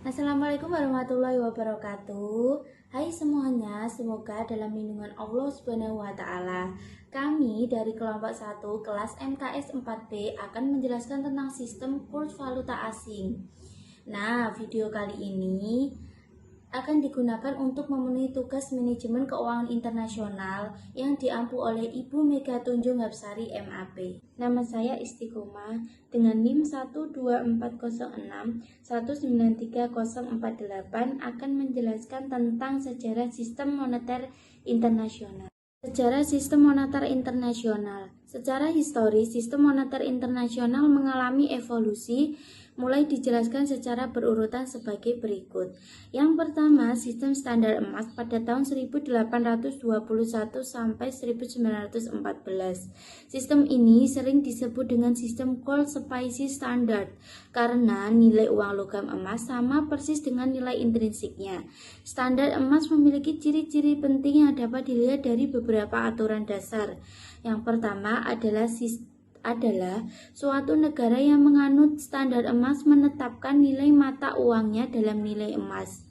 Assalamualaikum warahmatullahi wabarakatuh. Hai semuanya, semoga dalam lindungan Allah Subhanahu wa taala. Kami dari kelompok 1 kelas MKS 4B akan menjelaskan tentang sistem kurs valuta asing. Nah, video kali ini akan digunakan untuk memenuhi tugas manajemen keuangan internasional yang diampu oleh Ibu Mega Tunjung Hapsari MAP. Nama saya Istiqomah dengan NIM 12406193048 akan menjelaskan tentang sejarah sistem moneter internasional. Sejarah sistem moneter internasional. Secara historis, sistem moneter internasional mengalami evolusi mulai dijelaskan secara berurutan sebagai berikut. Yang pertama, sistem standar emas pada tahun 1821 sampai 1914. Sistem ini sering disebut dengan sistem gold spice standard karena nilai uang logam emas sama persis dengan nilai intrinsiknya. Standar emas memiliki ciri-ciri penting yang dapat dilihat dari beberapa aturan dasar. Yang pertama adalah suatu negara yang menganut standar emas menetapkan nilai mata uangnya dalam nilai emas.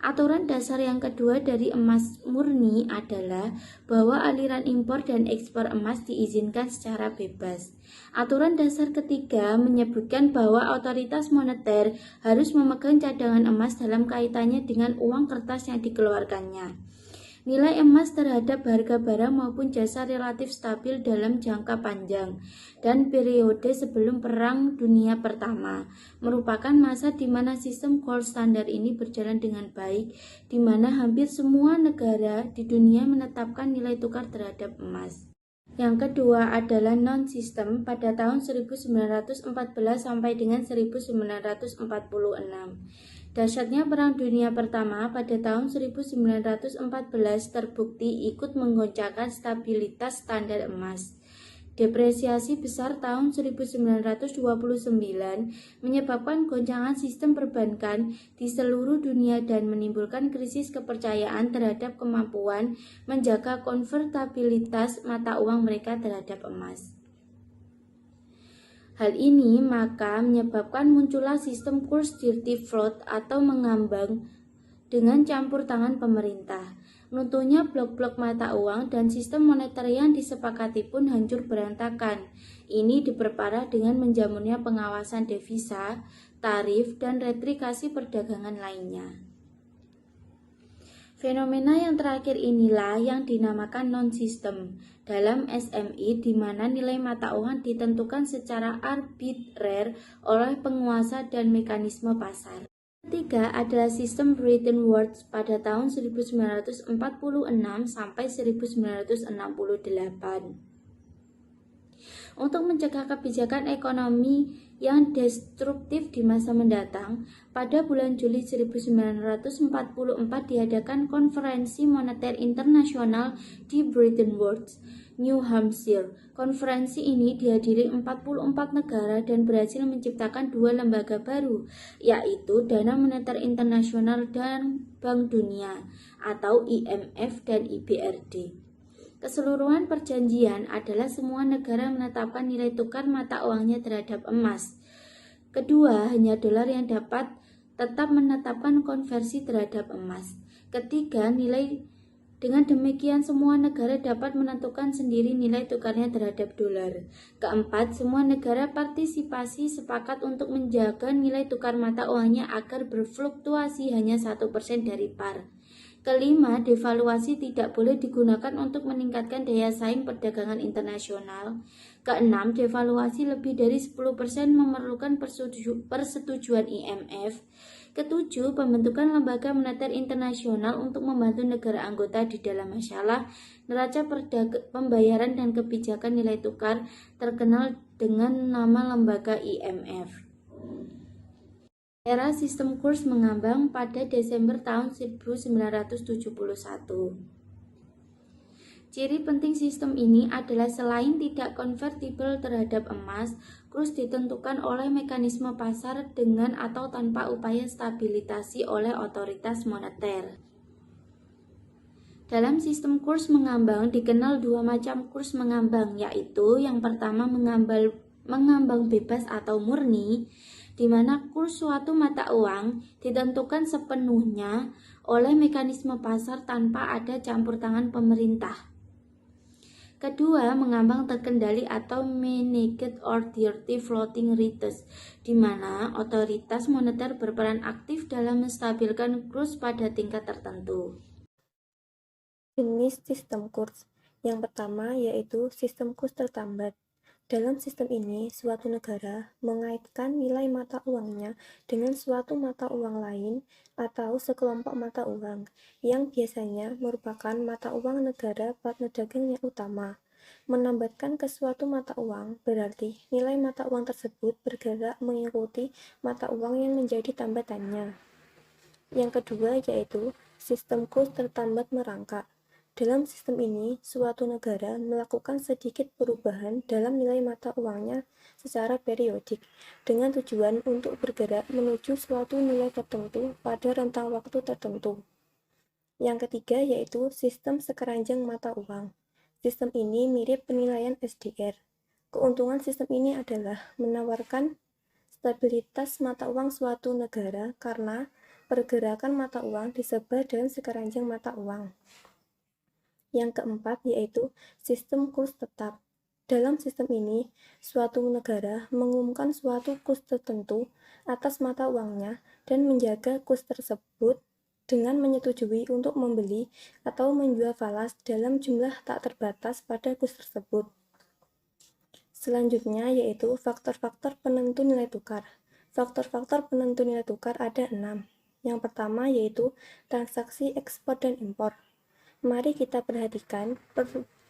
Aturan dasar yang kedua dari emas murni adalah bahwa aliran impor dan ekspor emas diizinkan secara bebas. Aturan dasar ketiga menyebutkan bahwa otoritas moneter harus memegang cadangan emas dalam kaitannya dengan uang kertas yang dikeluarkannya. Nilai emas terhadap harga barang maupun jasa relatif stabil dalam jangka panjang dan periode sebelum Perang Dunia Pertama merupakan masa di mana sistem gold standard ini berjalan dengan baik, di mana hampir semua negara di dunia menetapkan nilai tukar terhadap emas. Yang kedua adalah non-sistem pada tahun 1914 sampai dengan 1946. Dahsyatnya Perang Dunia Pertama pada tahun 1914 terbukti ikut menggoncangkan stabilitas standar emas. Depresiasi besar tahun 1929 menyebabkan goncangan sistem perbankan di seluruh dunia dan menimbulkan krisis kepercayaan terhadap kemampuan menjaga konvertibilitas mata uang mereka terhadap emas. Hal ini maka menyebabkan munculnya sistem kurs dirty float atau mengambang dengan campur tangan pemerintah. Runtuhnya blok-blok mata uang dan sistem moneter yang disepakati pun hancur berantakan. Ini diperparah dengan menjamurnya pengawasan devisa, tarif, dan retrikasi perdagangan lainnya. Fenomena yang terakhir inilah yang dinamakan non-sistem dalam SMI, di mana nilai mata uang ditentukan secara arbitrer oleh penguasa dan mekanisme pasar. Ketiga adalah sistem Bretton Woods pada tahun 1946 sampai 1968. Untuk mencegah kebijakan ekonomi yang destruktif di masa mendatang, pada bulan Juli 1944 diadakan Konferensi Moneter Internasional di Bretton Woods, New Hampshire. Konferensi ini dihadiri 44 negara dan berhasil menciptakan dua lembaga baru, yaitu Dana Moneter Internasional dan Bank Dunia atau IMF dan IBRD. Keseluruhan perjanjian adalah semua negara menetapkan nilai tukar mata uangnya terhadap emas. Kedua, hanya dolar yang dapat tetap menetapkan konversi terhadap emas. Ketiga, dengan demikian semua negara dapat menentukan sendiri nilai tukarnya terhadap dolar. Keempat, semua negara partisipasi sepakat untuk menjaga nilai tukar mata uangnya agar berfluktuasi hanya 1% dari par. Kelima, devaluasi tidak boleh digunakan untuk meningkatkan daya saing perdagangan internasional. Keenam, devaluasi lebih dari 10% memerlukan persetujuan IMF. Ketujuh, pembentukan lembaga moneter internasional untuk membantu negara anggota di dalam masalah neraca pembayaran dan kebijakan nilai tukar terkenal dengan nama lembaga IMF. Era sistem kurs mengambang pada Desember tahun 1971. Ciri penting sistem ini adalah selain tidak konvertibel terhadap emas, kurs ditentukan oleh mekanisme pasar dengan atau tanpa upaya stabilisasi oleh otoritas moneter. Dalam sistem kurs mengambang dikenal dua macam kurs mengambang, yaitu yang pertama mengambang bebas atau murni, di mana kurs suatu mata uang ditentukan sepenuhnya oleh mekanisme pasar tanpa ada campur tangan pemerintah. Kedua, mengambang terkendali atau managed or dirty floating rates, di mana otoritas moneter berperan aktif dalam menstabilkan kurs pada tingkat tertentu. Jenis sistem kurs. Yang pertama yaitu sistem kurs tertambat. Dalam sistem ini, suatu negara mengaitkan nilai mata uangnya dengan suatu mata uang lain atau sekelompok mata uang, yang biasanya merupakan mata uang negara partner dagang yang utama. Menambatkan ke suatu mata uang berarti nilai mata uang tersebut bergerak mengikuti mata uang yang menjadi tambatannya. Yang kedua yaitu sistem kurs tertambat merangkak. Dalam sistem ini, suatu negara melakukan sedikit perubahan dalam nilai mata uangnya secara periodik, dengan tujuan untuk bergerak menuju suatu nilai tertentu pada rentang waktu tertentu. Yang ketiga yaitu sistem sekeranjang mata uang. Sistem ini mirip penilaian SDR. Keuntungan sistem ini adalah menawarkan stabilitas mata uang suatu negara karena pergerakan mata uang disebar dalam sekeranjang mata uang. Yang keempat yaitu sistem kurs tetap. Dalam sistem ini, suatu negara mengumumkan suatu kurs tertentu atas mata uangnya dan menjaga kurs tersebut dengan menyetujui untuk membeli atau menjual falas dalam jumlah tak terbatas pada kurs tersebut. Selanjutnya yaitu faktor-faktor penentu nilai tukar. Faktor-faktor penentu nilai tukar ada 6. Yang pertama yaitu transaksi ekspor dan impor. Mari kita perhatikan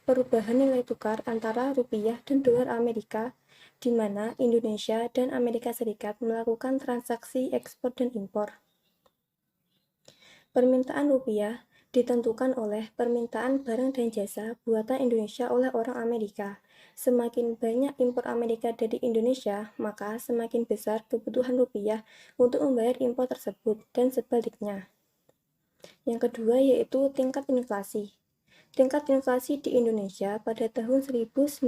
perubahan nilai tukar antara rupiah dan dolar Amerika, di mana Indonesia dan Amerika Serikat melakukan transaksi ekspor dan impor. Permintaan rupiah ditentukan oleh permintaan barang dan jasa buatan Indonesia oleh orang Amerika. Semakin banyak impor Amerika dari Indonesia, maka semakin besar kebutuhan rupiah untuk membayar impor tersebut, dan sebaliknya. Yang kedua yaitu tingkat inflasi. Tingkat inflasi di Indonesia pada tahun 1998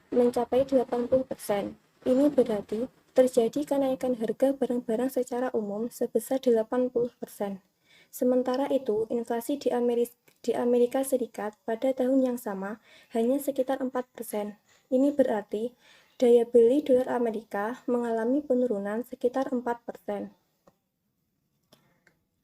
mencapai 80%. Ini berarti terjadi kenaikan harga barang-barang secara umum sebesar 80%. Sementara itu, inflasi di Amerika Serikat pada tahun yang sama hanya sekitar 4%. Ini berarti daya beli dolar Amerika mengalami penurunan sekitar 4%.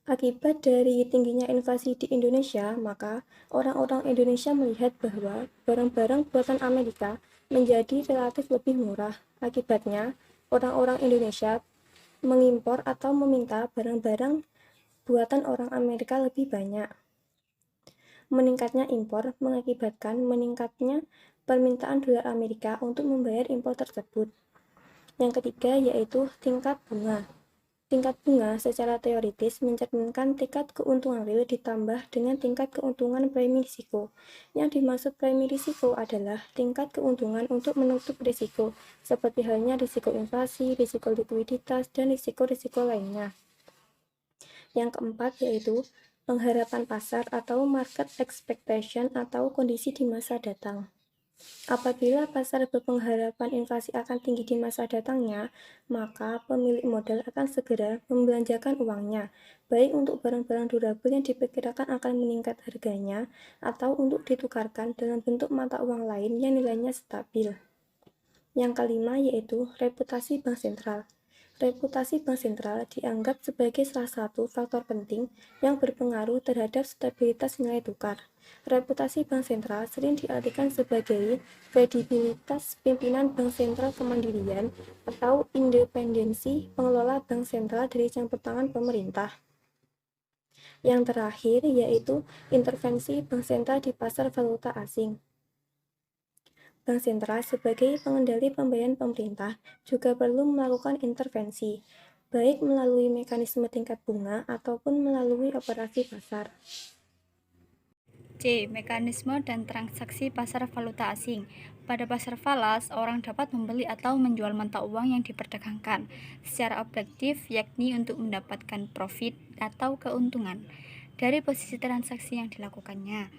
Akibat dari tingginya inflasi di Indonesia, maka orang-orang Indonesia melihat bahwa barang-barang buatan Amerika menjadi relatif lebih murah. Akibatnya, orang-orang Indonesia mengimpor atau meminta barang-barang buatan orang Amerika lebih banyak. Meningkatnya impor mengakibatkan meningkatnya permintaan dolar Amerika untuk membayar impor tersebut. Yang ketiga yaitu tingkat bunga. Tingkat bunga secara teoritis mencerminkan tingkat keuntungan real ditambah dengan tingkat keuntungan premi risiko. Yang dimaksud premi risiko adalah tingkat keuntungan untuk menutup risiko, seperti halnya risiko inflasi, risiko likuiditas, dan risiko-risiko lainnya. Yang keempat yaitu pengharapan pasar atau market expectation atau kondisi di masa datang. Apabila pasar berpengharapan inflasi akan tinggi di masa datangnya, maka pemilik modal akan segera membelanjakan uangnya, baik untuk barang-barang durable yang diperkirakan akan meningkat harganya, atau untuk ditukarkan dalam bentuk mata uang lain yang nilainya stabil. Yang kelima yaitu reputasi bank sentral. Reputasi bank sentral dianggap sebagai salah satu faktor penting yang berpengaruh terhadap stabilitas nilai tukar. Reputasi bank sentral sering diartikan sebagai kredibilitas pimpinan bank sentral kemandirian atau independensi pengelola bank sentral dari campur tangan pemerintah. Yang terakhir yaitu intervensi bank sentral di pasar valuta asing. Bank sentral sebagai pengendali pembayaran pemerintah juga perlu melakukan intervensi, baik melalui mekanisme tingkat bunga ataupun melalui operasi pasar. C. Mekanisme dan transaksi pasar valuta asing. Pada pasar falas, orang dapat membeli atau menjual mata uang yang diperdagangkan secara objektif, yakni untuk mendapatkan profit atau keuntungan dari posisi transaksi yang dilakukannya.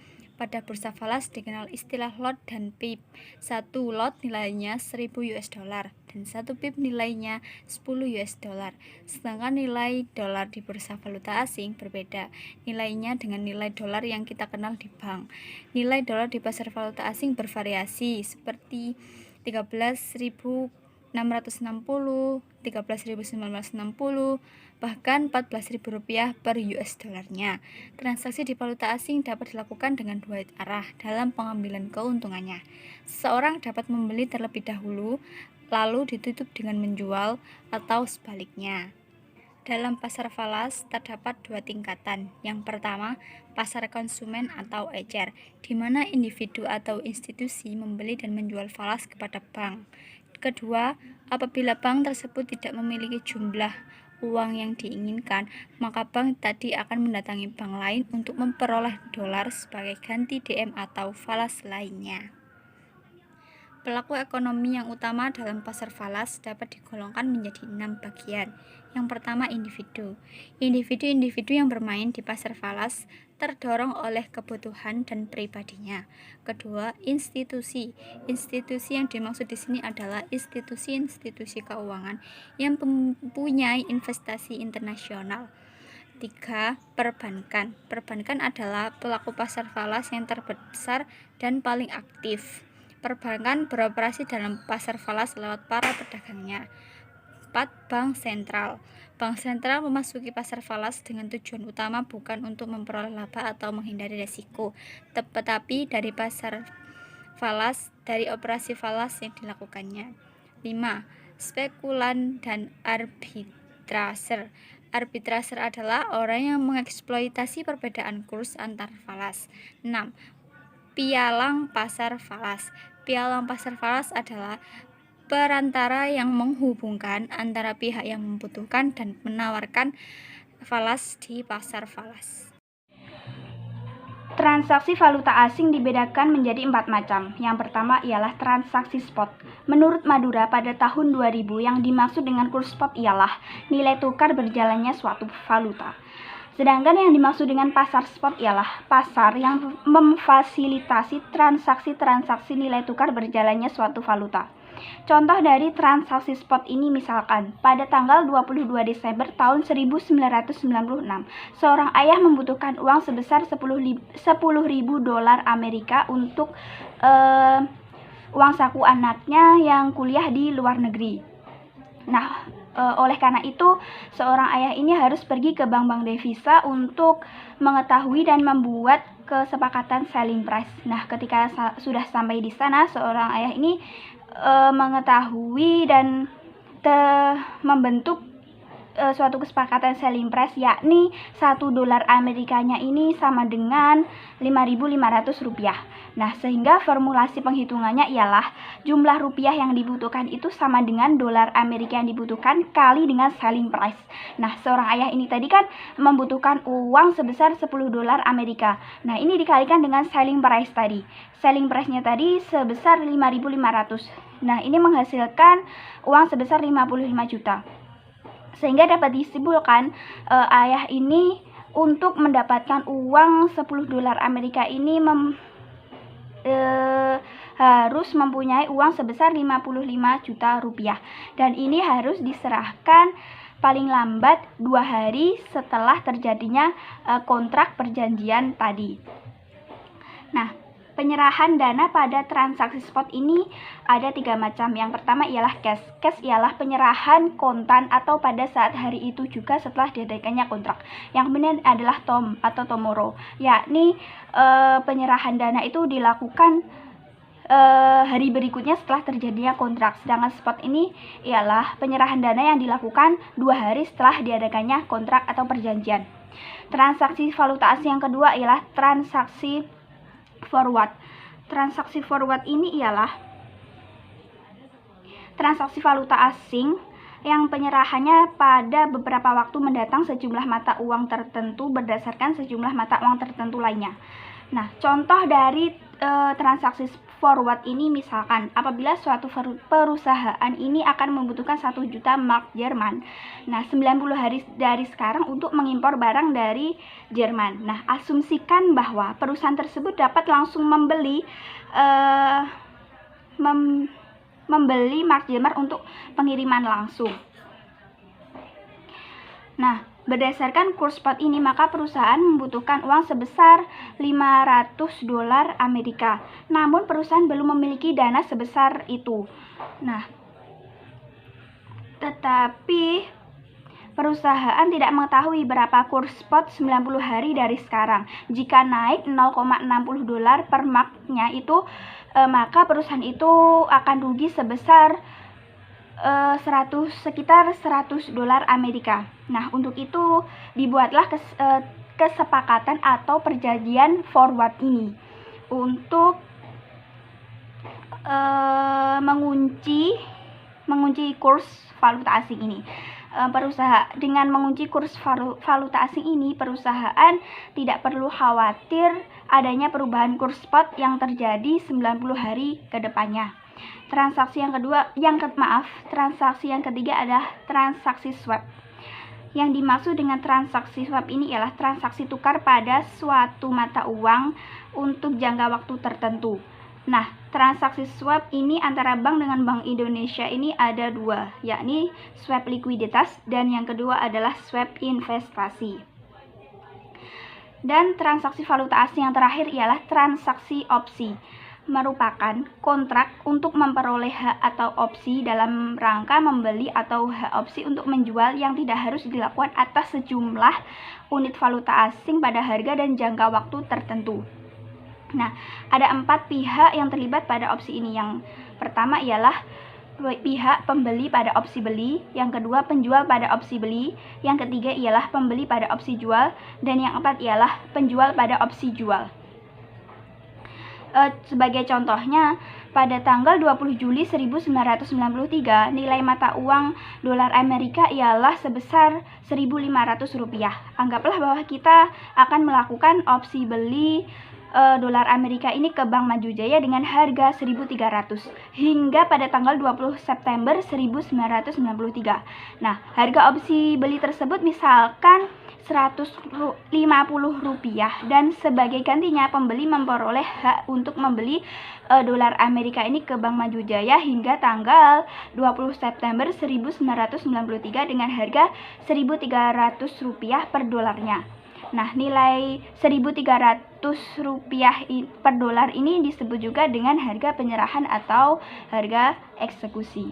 Pada bursa falas dikenal istilah lot dan pip. Satu lot nilainya 1000 US dollar dan satu pip nilainya 10 US dollar. Sedangkan nilai dolar di bursa valuta asing berbeda nilainya dengan nilai dolar yang kita kenal di bank. Nilai dolar di pasar valuta asing bervariasi seperti 13.660, 13.960, bahkan Rp14.000 per US dolarnya. Transaksi di valuta asing dapat dilakukan dengan dua arah dalam pengambilan keuntungannya. Seseorang dapat membeli terlebih dahulu, lalu ditutup dengan menjual, atau sebaliknya. Dalam pasar falas terdapat dua tingkatan. Yang pertama, pasar konsumen atau ecer, di mana individu atau institusi membeli dan menjual falas kepada bank. Kedua, apabila bank tersebut tidak memiliki jumlah uang yang diinginkan, maka bank tadi akan mendatangi bank lain untuk memperoleh dolar sebagai ganti DM atau falas lainnya. Pelaku ekonomi yang utama dalam pasar falas dapat digolongkan menjadi 6 bagian. Yang pertama, individu. Individu-individu yang bermain di pasar falas terdorong oleh kebutuhan dan pribadinya. Kedua, institusi. Institusi yang dimaksud di sini adalah institusi-institusi keuangan yang mempunyai investasi internasional. 3. Perbankan. Perbankan adalah pelaku pasar falas yang terbesar dan paling aktif. Perbankan beroperasi dalam pasar falas lewat para pedagangnya. 4. Bank sentral. Bank sentral memasuki pasar falas dengan tujuan utama bukan untuk memperoleh laba atau menghindari resiko, tetapi dari pasar falas, dari operasi falas yang dilakukannya. 5. Spekulan dan arbitraser. Arbitraser adalah orang yang mengeksploitasi perbedaan kurs antar falas. 6. Pialang pasar falas. Pialang pasar falas adalah perantara yang menghubungkan antara pihak yang membutuhkan dan menawarkan falas di pasar falas. Transaksi valuta asing dibedakan menjadi 4 macam. Yang pertama ialah transaksi spot. Menurut Madura pada tahun 2000, yang dimaksud dengan kurs spot ialah nilai tukar berjalannya suatu valuta. Sedangkan yang dimaksud dengan pasar spot ialah pasar yang memfasilitasi transaksi-transaksi nilai tukar berjalannya suatu valuta. Contoh dari transaksi spot ini misalkan, pada tanggal 22 Desember tahun 1996, seorang ayah membutuhkan uang sebesar 10.000 dolar Amerika untuk uang saku anaknya yang kuliah di luar negeri. Nah, oleh karena itu, seorang ayah ini harus pergi ke bank-bank devisa untuk mengetahui dan membuat kesepakatan selling price. Nah, ketika sudah sampai di sana, seorang ayah ini mengetahui dan membentuk suatu kesepakatan selling price, yakni 1 dolar Amerikanya ini sama dengan Rp5.500. Nah, sehingga formulasi penghitungannya ialah jumlah rupiah yang dibutuhkan itu sama dengan dolar Amerika yang dibutuhkan kali dengan selling price. Nah, seorang ayah ini tadi kan membutuhkan uang sebesar 10 dolar Amerika. Nah, ini dikalikan dengan selling price tadi. Selling price-nya tadi sebesar 5.500. Nah, ini menghasilkan uang sebesar 55 juta. Sehingga dapat disimpulkan ayah ini untuk mendapatkan uang 10 dolar Amerika ini harus mempunyai uang sebesar 55 juta rupiah, dan ini harus diserahkan paling lambat 2 hari setelah terjadinya kontrak perjanjian tadi. Nah, penyerahan dana pada transaksi spot ini ada 3 macam. Yang pertama ialah cash. Cash ialah penyerahan kontan atau pada saat hari itu juga setelah diadakannya kontrak. Yang kemudian adalah tom atau tomorrow, yakni penyerahan dana itu dilakukan hari berikutnya setelah terjadinya kontrak. Sedangkan spot ini ialah penyerahan dana yang dilakukan 2 hari setelah diadakannya kontrak atau perjanjian. Transaksi valuta asing yang kedua ialah transaksi forward. Transaksi forward ini ialah transaksi valuta asing yang penyerahannya pada beberapa waktu mendatang sejumlah mata uang tertentu berdasarkan sejumlah mata uang tertentu lainnya. Nah, contoh dari transaksi forward ini misalkan apabila suatu perusahaan ini akan membutuhkan 1 juta mark Jerman. Nah, 90 hari dari sekarang untuk mengimpor barang dari Jerman. Nah, asumsikan bahwa perusahaan tersebut dapat langsung membeli mark Jerman untuk pengiriman langsung. Nah, berdasarkan kurs spot ini, maka perusahaan membutuhkan uang sebesar $500 Amerika. Namun perusahaan belum memiliki dana sebesar itu. Nah, tetapi perusahaan tidak mengetahui berapa kurs spot 90 hari dari sekarang. Jika naik $0,60 per marknya itu, maka perusahaan itu akan rugi sebesar sekitar $100 Amerika. Nah, untuk itu dibuatlah kesepakatan atau perjanjian forward ini untuk mengunci kurs valuta asing ini. Dengan mengunci kurs valuta asing ini, perusahaan tidak perlu khawatir adanya perubahan kurs spot yang terjadi 90 hari ke depannya. Transaksi yang ketiga adalah transaksi swap. Yang dimaksud dengan transaksi swap ini ialah transaksi tukar pada suatu mata uang untuk jangka waktu tertentu. Nah, transaksi swap ini antara bank dengan Bank Indonesia ini ada dua, yakni swap likuiditas dan yang kedua adalah swap investasi. Dan transaksi valuta asing yang terakhir ialah transaksi opsi, merupakan kontrak untuk memperoleh hak atau opsi dalam rangka membeli atau hak opsi untuk menjual yang tidak harus dilakukan atas sejumlah unit valuta asing pada harga dan jangka waktu tertentu. Nah, ada 4 pihak yang terlibat pada opsi ini. Yang pertama ialah pihak pembeli pada opsi beli, yang kedua penjual pada opsi beli, yang ketiga ialah pembeli pada opsi jual, dan yang keempat ialah penjual pada opsi jual. Sebagai contohnya, pada tanggal 20 Juli 1993, nilai mata uang dolar Amerika ialah sebesar Rp1.500. Anggaplah bahwa kita akan melakukan opsi beli dolar Amerika ini ke Bank Maju Jaya dengan harga 1.300 hingga pada tanggal 20 September 1993. Nah, harga opsi beli tersebut misalkan Rp150 dan sebagai gantinya pembeli memperoleh hak untuk membeli dolar Amerika ini ke Bank Maju Jaya hingga tanggal 20 September 1993 dengan harga Rp1.300 per dolarnya. Nah, nilai Rp1.300 per dolar ini disebut juga dengan harga penyerahan atau harga eksekusi.